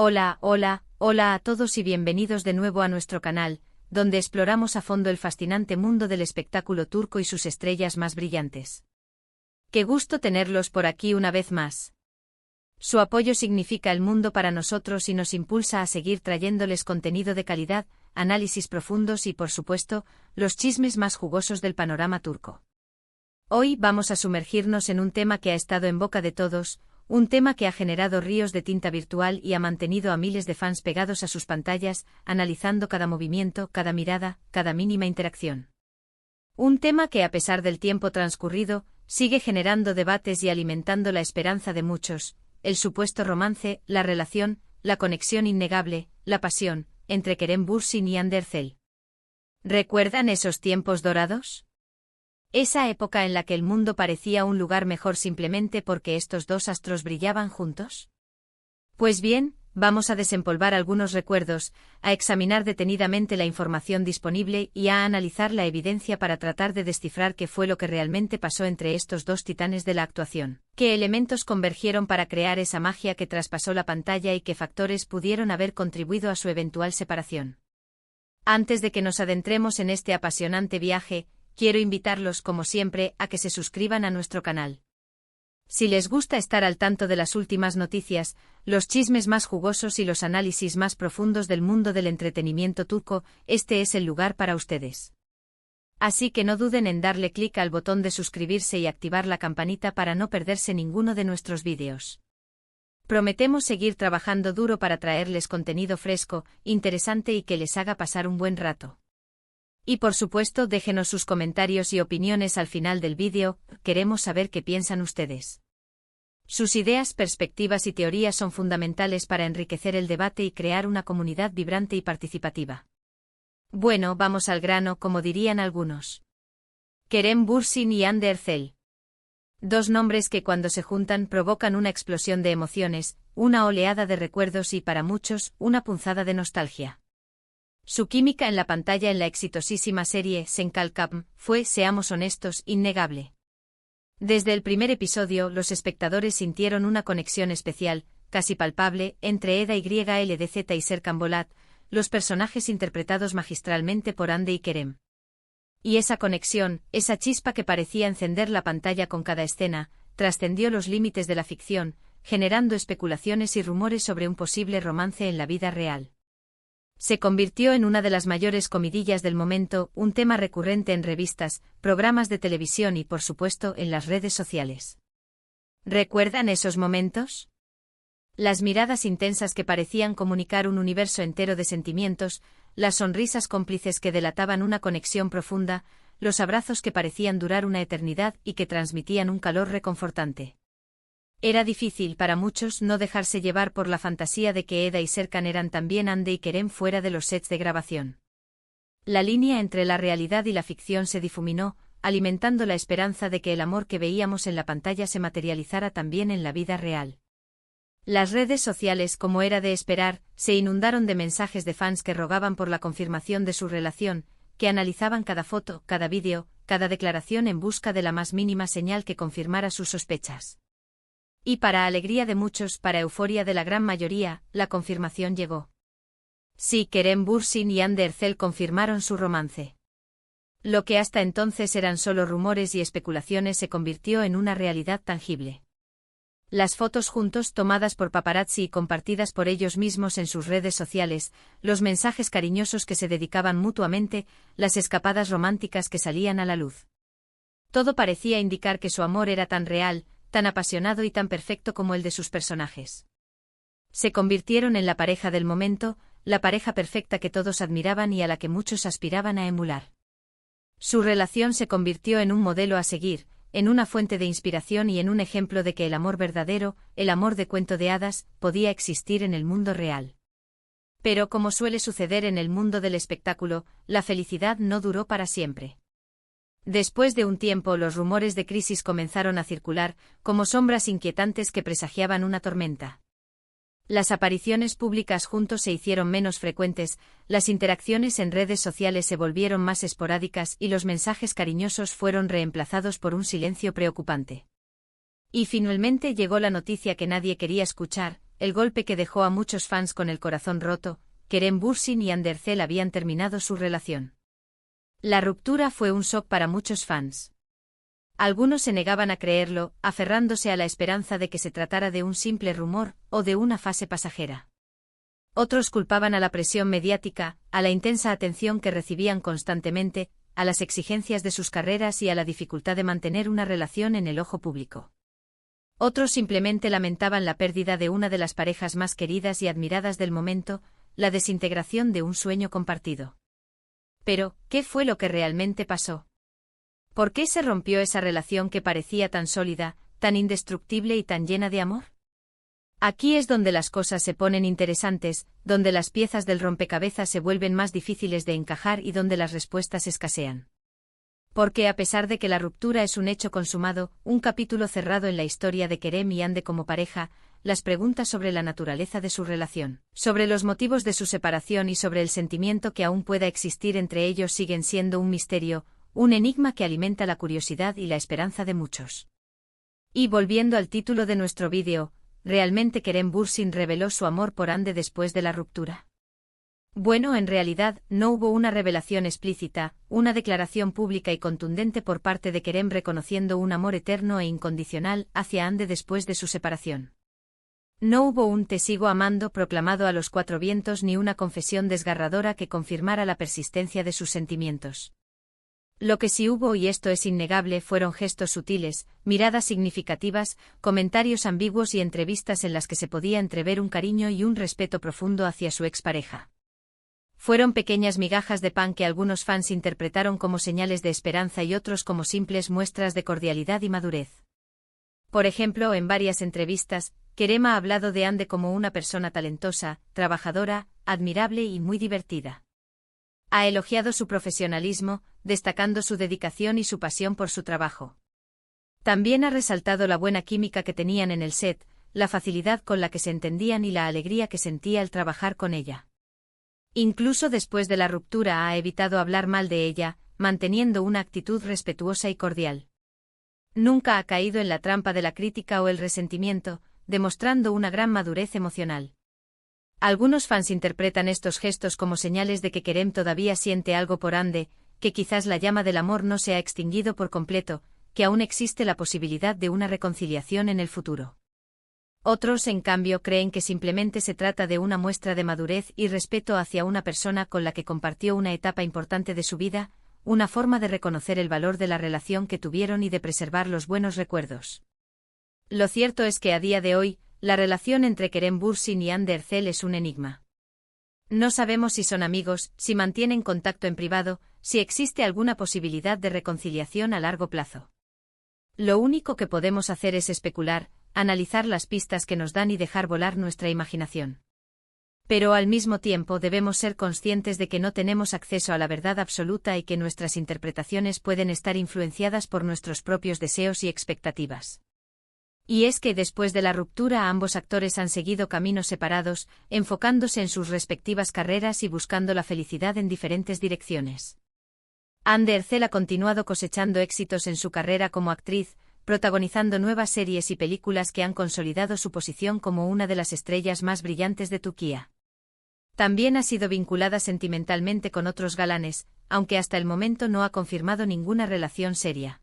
Hola a todos y bienvenidos de nuevo a nuestro canal, donde exploramos a fondo el fascinante mundo del espectáculo turco y sus estrellas más brillantes. Qué gusto tenerlos por aquí una vez más. Su apoyo significa el mundo para nosotros y nos impulsa a seguir trayéndoles contenido de calidad, análisis profundos y, por supuesto, los chismes más jugosos del panorama turco. Hoy vamos a sumergirnos en un tema que ha estado en boca de todos, un tema que ha generado ríos de tinta virtual y ha mantenido a miles de fans pegados a sus pantallas, analizando cada movimiento, cada mirada, cada mínima interacción. Un tema que, a pesar del tiempo transcurrido, sigue generando debates y alimentando la esperanza de muchos: el supuesto romance, la relación, la conexión innegable, la pasión, entre Kerem Bürsin y Hande Erçel. ¿Recuerdan esos tiempos dorados? Esa época en la que el mundo parecía un lugar mejor simplemente porque estos dos astros brillaban juntos. Pues bien, vamos a desempolvar algunos recuerdos, a examinar detenidamente la información disponible y a analizar la evidencia para tratar de descifrar qué fue lo que realmente pasó entre estos dos titanes de la actuación, qué elementos convergieron para crear esa magia que traspasó la pantalla y qué factores pudieron haber contribuido a su eventual separación. Antes de que nos adentremos en este apasionante viaje, quiero invitarlos, como siempre, a que se suscriban a nuestro canal. Si les gusta estar al tanto de las últimas noticias, los chismes más jugosos y los análisis más profundos del mundo del entretenimiento turco, este es el lugar para ustedes. Así que no duden en darle clic al botón de suscribirse y activar la campanita para no perderse ninguno de nuestros vídeos. Prometemos seguir trabajando duro para traerles contenido fresco, interesante y que les haga pasar un buen rato. Y por supuesto, déjenos sus comentarios y opiniones al final del vídeo, queremos saber qué piensan ustedes. Sus ideas, perspectivas y teorías son fundamentales para enriquecer el debate y crear una comunidad vibrante y participativa. Bueno, vamos al grano, como dirían algunos. Kerem Bürsin y Hande Erçel. Dos nombres que cuando se juntan provocan una explosión de emociones, una oleada de recuerdos y, para muchos, una punzada de nostalgia. Su química en la pantalla en la exitosísima serie Sen Kalkam fue, seamos honestos, innegable. Desde el primer episodio, los espectadores sintieron una conexión especial, casi palpable, entre Eda YLDZ y Serkan Bolat, los personajes interpretados magistralmente por Hande y Kerem. Y esa conexión, esa chispa que parecía encender la pantalla con cada escena, trascendió los límites de la ficción, generando especulaciones y rumores sobre un posible romance en la vida real. Se convirtió en una de las mayores comidillas del momento, un tema recurrente en revistas, programas de televisión y, por supuesto, en las redes sociales. ¿Recuerdan esos momentos? Las miradas intensas que parecían comunicar un universo entero de sentimientos, las sonrisas cómplices que delataban una conexión profunda, los abrazos que parecían durar una eternidad y que transmitían un calor reconfortante. Era difícil para muchos no dejarse llevar por la fantasía de que Eda y Serkan eran también Hande y Kerem fuera de los sets de grabación. La línea entre la realidad y la ficción se difuminó, alimentando la esperanza de que el amor que veíamos en la pantalla se materializara también en la vida real. Las redes sociales, como era de esperar, se inundaron de mensajes de fans que rogaban por la confirmación de su relación, que analizaban cada foto, cada vídeo, cada declaración en busca de la más mínima señal que confirmara sus sospechas. Y para alegría de muchos, para euforia de la gran mayoría, la confirmación llegó. Sí, Kerem Bürsin y Hande Erçel confirmaron su romance. Lo que hasta entonces eran solo rumores y especulaciones se convirtió en una realidad tangible. Las fotos juntos tomadas por paparazzi y compartidas por ellos mismos en sus redes sociales, los mensajes cariñosos que se dedicaban mutuamente, las escapadas románticas que salían a la luz. Todo parecía indicar que su amor era tan real, tan apasionado y tan perfecto como el de sus personajes. Se convirtieron en la pareja del momento, la pareja perfecta que todos admiraban y a la que muchos aspiraban a emular. Su relación se convirtió en un modelo a seguir, en una fuente de inspiración y en un ejemplo de que el amor verdadero, el amor de cuento de hadas, podía existir en el mundo real. Pero como suele suceder en el mundo del espectáculo, la felicidad no duró para siempre. Después de un tiempo, los rumores de crisis comenzaron a circular, como sombras inquietantes que presagiaban una tormenta. Las apariciones públicas juntos se hicieron menos frecuentes, las interacciones en redes sociales se volvieron más esporádicas y los mensajes cariñosos fueron reemplazados por un silencio preocupante. Y finalmente llegó la noticia que nadie quería escuchar: el golpe que dejó a muchos fans con el corazón roto. Kerem Bürsin y Andercel habían terminado su relación. La ruptura fue un shock para muchos fans. Algunos se negaban a creerlo, aferrándose a la esperanza de que se tratara de un simple rumor o de una fase pasajera. Otros culpaban a la presión mediática, a la intensa atención que recibían constantemente, a las exigencias de sus carreras y a la dificultad de mantener una relación en el ojo público. Otros simplemente lamentaban la pérdida de una de las parejas más queridas y admiradas del momento, la desintegración de un sueño compartido. Pero, ¿qué fue lo que realmente pasó? ¿Por qué se rompió esa relación que parecía tan sólida, tan indestructible y tan llena de amor? Aquí es donde las cosas se ponen interesantes, donde las piezas del rompecabezas se vuelven más difíciles de encajar y donde las respuestas escasean. Porque a pesar de que la ruptura es un hecho consumado, un capítulo cerrado en la historia de Kerem y Hande como pareja, las preguntas sobre la naturaleza de su relación, sobre los motivos de su separación y sobre el sentimiento que aún pueda existir entre ellos siguen siendo un misterio, un enigma que alimenta la curiosidad y la esperanza de muchos. Y volviendo al título de nuestro vídeo, ¿realmente Kerem Bürsin reveló su amor por Hande después de la ruptura? Bueno, en realidad, no hubo una revelación explícita, una declaración pública y contundente por parte de Kerem reconociendo un amor eterno e incondicional hacia Hande después de su separación. No hubo un "te sigo amando" proclamado a los cuatro vientos ni una confesión desgarradora que confirmara la persistencia de sus sentimientos. Lo que sí hubo, y esto es innegable, fueron gestos sutiles, miradas significativas, comentarios ambiguos y entrevistas en las que se podía entrever un cariño y un respeto profundo hacia su expareja. Fueron pequeñas migajas de pan que algunos fans interpretaron como señales de esperanza y otros como simples muestras de cordialidad y madurez. Por ejemplo, en varias entrevistas, Kerem ha hablado de Hande como una persona talentosa, trabajadora, admirable y muy divertida. Ha elogiado su profesionalismo, destacando su dedicación y su pasión por su trabajo. También ha resaltado la buena química que tenían en el set, la facilidad con la que se entendían y la alegría que sentía al trabajar con ella. Incluso después de la ruptura ha evitado hablar mal de ella, manteniendo una actitud respetuosa y cordial. Nunca ha caído en la trampa de la crítica o el resentimiento, demostrando una gran madurez emocional. Algunos fans interpretan estos gestos como señales de que Kerem todavía siente algo por Hande, que quizás la llama del amor no se ha extinguido por completo, que aún existe la posibilidad de una reconciliación en el futuro. Otros, en cambio, creen que simplemente se trata de una muestra de madurez y respeto hacia una persona con la que compartió una etapa importante de su vida, una forma de reconocer el valor de la relación que tuvieron y de preservar los buenos recuerdos. Lo cierto es que a día de hoy, la relación entre Kerem Bürsin y Hande Erçel es un enigma. No sabemos si son amigos, si mantienen contacto en privado, si existe alguna posibilidad de reconciliación a largo plazo. Lo único que podemos hacer es especular, analizar las pistas que nos dan y dejar volar nuestra imaginación. Pero al mismo tiempo debemos ser conscientes de que no tenemos acceso a la verdad absoluta y que nuestras interpretaciones pueden estar influenciadas por nuestros propios deseos y expectativas. Y es que después de la ruptura ambos actores han seguido caminos separados, enfocándose en sus respectivas carreras y buscando la felicidad en diferentes direcciones. Hande Erçel ha continuado cosechando éxitos en su carrera como actriz, protagonizando nuevas series y películas que han consolidado su posición como una de las estrellas más brillantes de Turquía. También ha sido vinculada sentimentalmente con otros galanes, aunque hasta el momento no ha confirmado ninguna relación seria.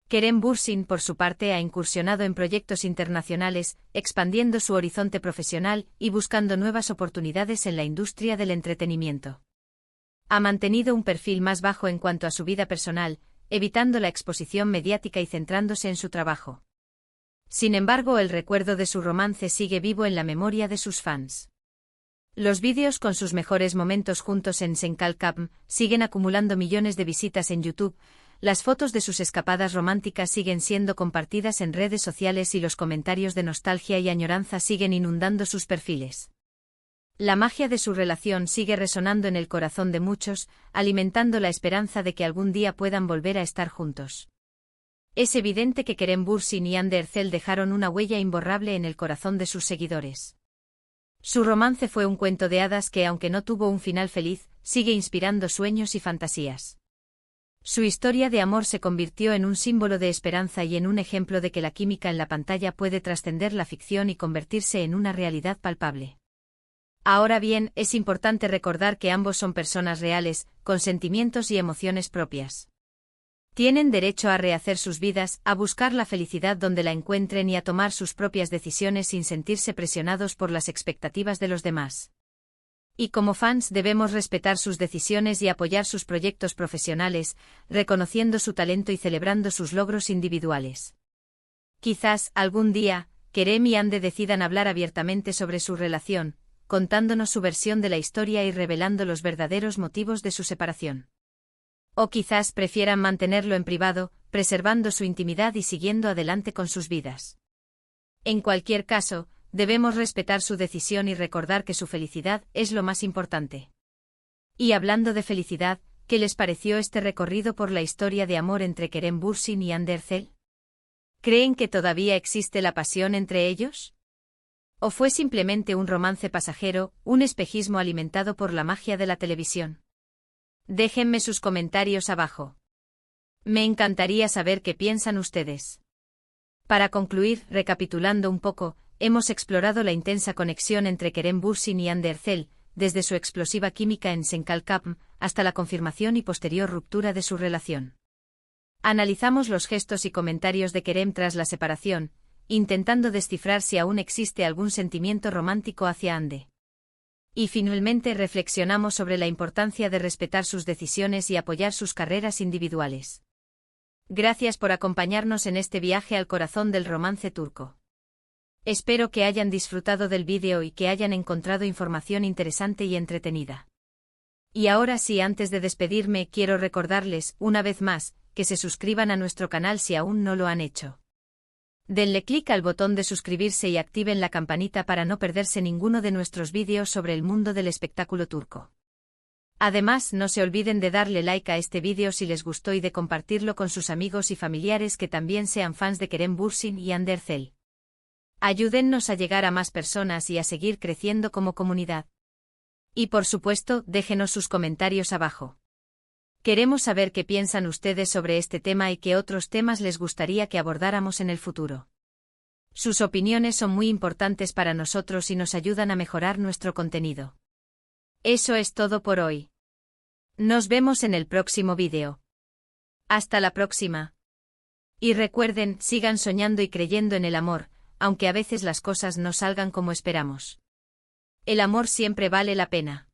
Kerem Bürsin, por su parte, ha incursionado en proyectos internacionales, expandiendo su horizonte profesional y buscando nuevas oportunidades en la industria del entretenimiento. Ha mantenido un perfil más bajo en cuanto a su vida personal, evitando la exposición mediática y centrándose en su trabajo. Sin embargo, el recuerdo de su romance sigue vivo en la memoria de sus fans. Los vídeos con sus mejores momentos juntos en Senkalkam siguen acumulando millones de visitas en YouTube. Las fotos de sus escapadas románticas siguen siendo compartidas en redes sociales y los comentarios de nostalgia y añoranza siguen inundando sus perfiles. La magia de su relación sigue resonando en el corazón de muchos, alimentando la esperanza de que algún día puedan volver a estar juntos. Es evidente que Kerem Bürsin y Hande Erçel dejaron una huella imborrable en el corazón de sus seguidores. Su romance fue un cuento de hadas que, aunque no tuvo un final feliz, sigue inspirando sueños y fantasías. Su historia de amor se convirtió en un símbolo de esperanza y en un ejemplo de que la química en la pantalla puede trascender la ficción y convertirse en una realidad palpable. Ahora bien, es importante recordar que ambos son personas reales, con sentimientos y emociones propias. Tienen derecho a rehacer sus vidas, a buscar la felicidad donde la encuentren y a tomar sus propias decisiones sin sentirse presionados por las expectativas de los demás. Y como fans debemos respetar sus decisiones y apoyar sus proyectos profesionales, reconociendo su talento y celebrando sus logros individuales. Quizás, algún día, Kerem y Hande decidan hablar abiertamente sobre su relación, contándonos su versión de la historia y revelando los verdaderos motivos de su separación. O quizás prefieran mantenerlo en privado, preservando su intimidad y siguiendo adelante con sus vidas. En cualquier caso, debemos respetar su decisión y recordar que su felicidad es lo más importante. Y hablando de felicidad, ¿qué les pareció este recorrido por la historia de amor entre Kerem Bürsin y Hande Erçel? ¿Creen que todavía existe la pasión entre ellos? ¿O fue simplemente un romance pasajero, un espejismo alimentado por la magia de la televisión? Déjenme sus comentarios abajo. Me encantaría saber qué piensan ustedes. Para concluir, recapitulando un poco, hemos explorado la intensa conexión entre Kerem Bürsin y Hande Erçel, desde su explosiva química en Senkalkapm hasta la confirmación y posterior ruptura de su relación. Analizamos los gestos y comentarios de Kerem tras la separación, intentando descifrar si aún existe algún sentimiento romántico hacia Hande. Y finalmente reflexionamos sobre la importancia de respetar sus decisiones y apoyar sus carreras individuales. Gracias por acompañarnos en este viaje al corazón del romance turco. Espero que hayan disfrutado del vídeo y que hayan encontrado información interesante y entretenida. Y ahora sí, antes de despedirme, quiero recordarles, una vez más, que se suscriban a nuestro canal si aún no lo han hecho. Denle clic al botón de suscribirse y activen la campanita para no perderse ninguno de nuestros vídeos sobre el mundo del espectáculo turco. Además, no se olviden de darle like a este vídeo si les gustó y de compartirlo con sus amigos y familiares que también sean fans de Kerem Bürsin y Hande Erçel. Ayúdennos a llegar a más personas y a seguir creciendo como comunidad. Y por supuesto, déjenos sus comentarios abajo. Queremos saber qué piensan ustedes sobre este tema y qué otros temas les gustaría que abordáramos en el futuro. Sus opiniones son muy importantes para nosotros y nos ayudan a mejorar nuestro contenido. Eso es todo por hoy. Nos vemos en el próximo vídeo. Hasta la próxima. Y recuerden, sigan soñando y creyendo en el amor, aunque a veces las cosas no salgan como esperamos. El amor siempre vale la pena.